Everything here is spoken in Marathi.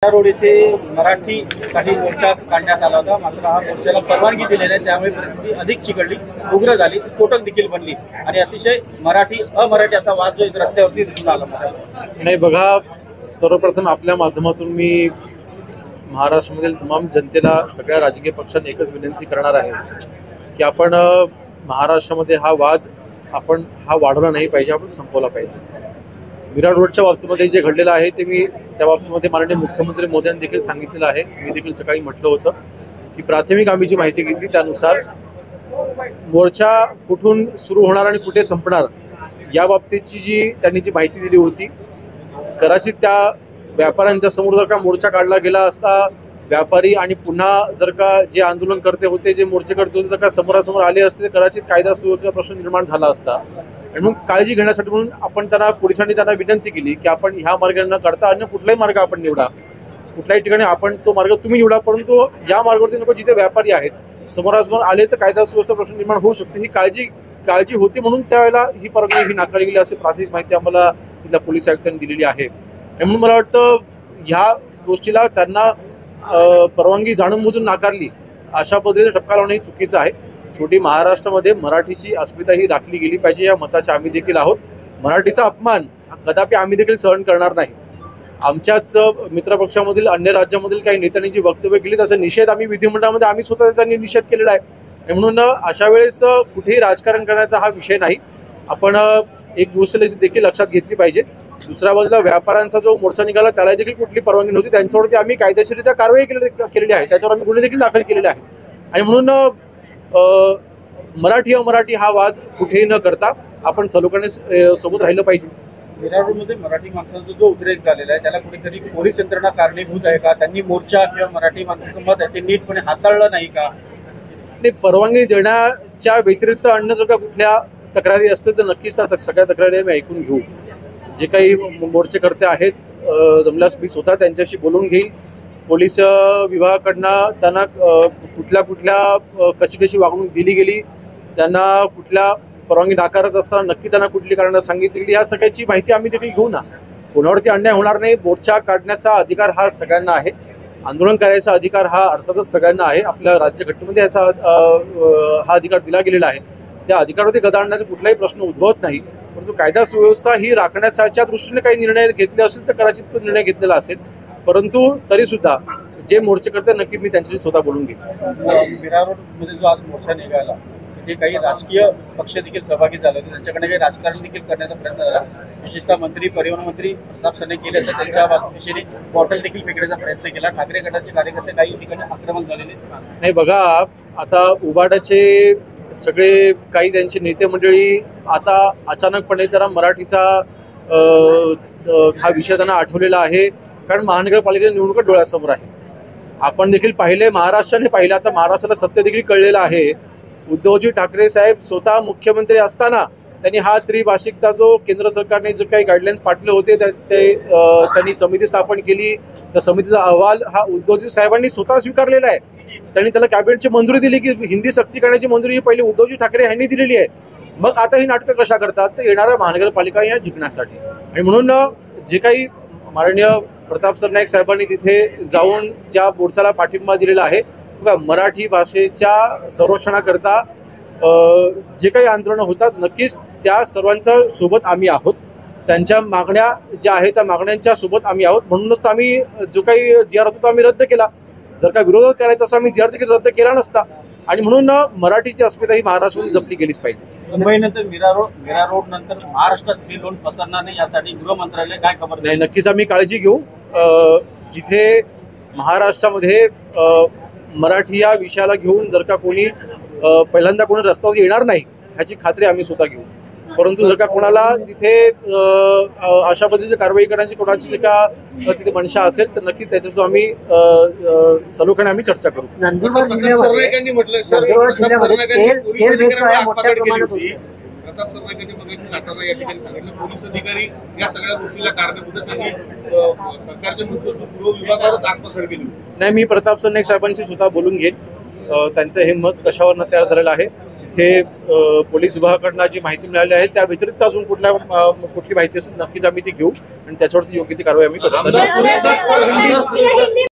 रोड येथे मराठी काही मोर्चा काढण्यात आला होता, मात्र हा मोर्चाला परवानगी दिली नाही, त्यामुळे परिस्थिती अधिक चिघळली, उग्र झाली, स्फोटक देखील बनली आणि अतिशय मराठी अमराठी असा वाद जो रस्त्यावरती दिसून आला. नाही बघा, सर्वप्रथम आपल्या माध्यमातून मी महाराष्ट्रामधील तमाम जनतेला, सगळ्या राजकीय पक्षांनी एकच विनंती करणार आहे की आपण महाराष्ट्रामध्ये हा वाद वाढवला नाही पाहिजे, आपण संपवला पाहिजे. विरार रोडच्या बाबतीमध्ये जे घडलेलं आहे ते मी त्या बाबतीमध्ये माननीय मुख्यमंत्री मोदींनी देखील सांगितलेलं आहे. मी देखील सकाळी म्हटलं होतं की प्राथमिक आम्ही जी माहिती घेतली त्यानुसार मोर्चा कुठून सुरू होणार आणि कुठे संपणार या बाबतीची त्यांनी जी माहिती दिली होती, कदाचित त्या व्यापाऱ्यांच्या समोर जर का मोर्चा काढला गेला असता, व्यापारी आणि पुन्हा जर का जे आंदोलनकर्ते होते, जे मोर्चे करते होते, जर का समोरासमोर आले असते तर कदाचित कायदा सुव्यवस्थेचा प्रश्न निर्माण झाला असता. आणि मग काळजी घेण्यासाठी म्हणून आपण पोलिसांनी त्यांना विनंती केली की आपण ह्या मार्गाने न काढता अन्य कुठलाही मार्ग आपण निवडा, कुठल्याही ठिकाणी आपण तो मार्ग तुम्ही निवडा, परंतु या मार्गावरती नको जिथे व्यापारी आहेत, समोरासमोर आले तर कायदा सुव्यवस्था प्रश्न निर्माण होऊ शकतो. ही काळजी होती म्हणून त्यावेळेला ही परवानगी ही नाकारली गेली असे प्राथमिक माहिती आम्हाला तिथल्या पोलीस आयुक्तांनी दिलेली आहे. म्हणून मला वाटतं ह्या गोष्टीला त्यांना परवानगी जाणून बुजून नाकारली अशा पद्धतीने ठपका लावणं हे चुकीचं आहे. शेवटी महाराष्ट्रामध्ये मराठीची अस्मिता ही राखली गेली पाहिजे, या मताचे आम्ही देखील आहोत. मराठीचा अपमान कदापि आम्ही देखील सहन करणार नाही. आमच्याच मित्रपक्षामधील अन्य राज्यामधील काही नेत्यांनी जी वक्तव्य केली त्याचा निषेध आम्ही विधिमंडळामध्ये आम्ही स्वतः त्याचा निषेध केलेला आहे. म्हणून अशा वेळेस कुठेही राजकारण करण्याचा हा विषय नाही. आपण एक गोष्ट देखील लक्षात घेतली पाहिजे, दुसऱ्या बाजूला व्यापाऱ्यांचा जो मोर्चा निघाला त्याला देखील कुठली परवानगी नव्हती, त्यांच्यावरती आम्ही कायदेशीररित्या कारवाई केलेली आहे, त्याच्यावर आम्ही गुन्हे देखील दाखल केलेले आहे. आणि म्हणून मराठी अमराठी हा वाद कुठेही न करता आपण सलोख्याने सोबत राहिलं पाहिजे. विरार रोडमध्ये मराठी माणसांचा जो उद्रेक झालेला आहे त्याला कुठेतरी पोलीस यंत्रणा कारणीभूत आहे का? त्यांनी मोर्चा किंवा मराठी माणसाचं मत आहे ते नीटपणे हाताळलं नाही का? नाही, परवानगी देण्याच्या व्यतिरिक्त अन्य जर का कुठल्या तक्रारी असतील तर नक्कीच त्या सगळ्या तक्रारी आम्ही ऐकून घेऊ. जे काही मोर्चेकर्ते आहेत जमल्यास मी स्वतः त्यांच्याशी बोलून घेईल. पोलीस विभागाकडनं त्यांना कुठल्या कशी वागणूक दिली गेली, त्यांना कुठल्या परवानगी नाकारत असताना नक्की त्यांना कुठली कारणं सांगितली, या सगळ्याची माहिती आम्ही देखील घेऊ ना. कोणावरती अन्याय होणार नाही. मोर्चा काढण्याचा अधिकार हा सगळ्यांना आहे, आंदोलन करायचा अधिकार हा अर्थातच सगळ्यांना आहे. आपल्या राज्यघटनेमध्ये याचा हा अधिकार दिला गेलेला आहे. त्या अधिकारावरती गदा आणण्याचा कुठलाही प्रश्न उद्भवत नाही. परंतु कायदा सुव्यवस्था ही राखण्याच्या दृष्टीने काही निर्णय घेतले असेल तर कदाचित तो निर्णय घेतलेला असेल, परंतु तरी सुद्धा जे मोर्चेकर्ते नक्की मी त्यांच्याशी स्वतः बोलून घेईन. विरार रोडमध्ये जो आज मोर्चा निघाला तिथे काही राजकीय पक्ष देखील सहभागी झाले होते, त्यांच्याकडे काही राजकारण देखील करण्याचा प्रयत्न झाला. विशेषतः परिवहन मंत्री प्रताप सरनाईक गेले तर त्यांच्या दिशेने बॉटल देखील फेकण्याचा प्रयत्न केला. ठाकरे गटाचे कार्यकर्ते काही ठिकाणी आक्रमक झालेले नाही. बघा, आता उबाडाचे सगळे काही त्यांचे नेते मंडळी आता अचानकपणे जरा मराठीचा हा विषय त्यांना आठवलेला आहे, कारण महानगरपालिकेची निवडणूक डोळ्यासमोर आहे. आपण देखील पाहिले, महाराष्ट्राने पाहिलं, आता महाराष्ट्राला सत्य देखील कळलेलं आहे. उद्धवजी ठाकरे साहेब स्वतः मुख्यमंत्री असताना त्यांनी हा त्रिभाषिकचा जो केंद्र सरकारने जो काही गाईडलाईन्स पाठवले होते त्यांनी समिती स्थापन केली. त्या समितीचा अहवाल हा उद्धवजी साहेबांनी स्वतः स्वीकारलेला आहे. त्यांनी त्याला कॅबिनेटची मंजुरी दिली की हिंदी सक्ती करण्याची मंजुरी ही पहिली उद्धवजी ठाकरे यांनी दिलेली आहे. मग आता ही नाटकं कशा करतात तर येणाऱ्या महानगरपालिका या जिंकण्यासाठी. आणि म्हणून जे काही माननीय प्रताप सरनाईक साहेबांनी तिथे जाऊन ज्या मोर्चाला पाठिंबा दिलेला आहे, बघा, मराठी भाषेच्या संरक्षणाकरता जे काही आंदोलनं होतात नक्कीच त्या सर्वांच्या सोबत आम्ही आहोत. त्यांच्या मागण्या ज्या आहेत त्या मागण्यांच्या सोबत आम्ही आहोत. म्हणूनच आम्ही जो काही जी आर होता तो आम्ही रद्द केला. जर का विरोध करायचा असं आम्ही जी आर देखील रद्द केला नसता. आणि म्हणून मराठीची अस्मिता ही महाराष्ट्रामध्ये जपली गेलीच पाहिजे. मुंबईनंतर विरार रोड नंतर महाराष्ट्रात फ्री लोन पसरणार नाही यासाठी गृह मंत्रालय काय खबर नाही, नक्कीच आम्ही काळजी घेऊ. जिथे महाराष्ट्रामध्ये मराठी या विषयाला घेऊन जर का कोणी पहिल्यांदा कोणी रस्त्यावर येणार नाही ह्याची खात्री आम्ही स्वतः घेऊ. परंतु जर का कोणाला तिथे अशा पद्धतीची कारवाई करण्याची कोणाची जर का तिथे मनशा असेल तर नक्की त्याच्यासोबत आम्ही सलोख्याने आम्ही चर्चा करू. नंदुरबार जिल्ह्यामध्ये प्रताप सरनाईकांनी मगाशी सातारा या ठिकाणी सांगितलं पोलीस अधिकारी या सगळ्या गोष्टीला कारणीभूत त्यांनी सरकारच्या गृह विभागावर आत्मसात केली. नाही, मी प्रताप सरनाईक साहेबांशी स्वतः बोलून घेईन. त्यांचं हे मत कशावरनं तयार झालेलं आहे इथे पोलीस विभागाकडनं जी माहिती मिळाली आहे त्या व्यतिरिक्त अजून कुठली माहिती असेल नक्कीच आम्ही ती घेऊ आणि त्याच्यावरती योग्य ती कारवाई आम्ही करू. आमदार सुरेश धस, सर,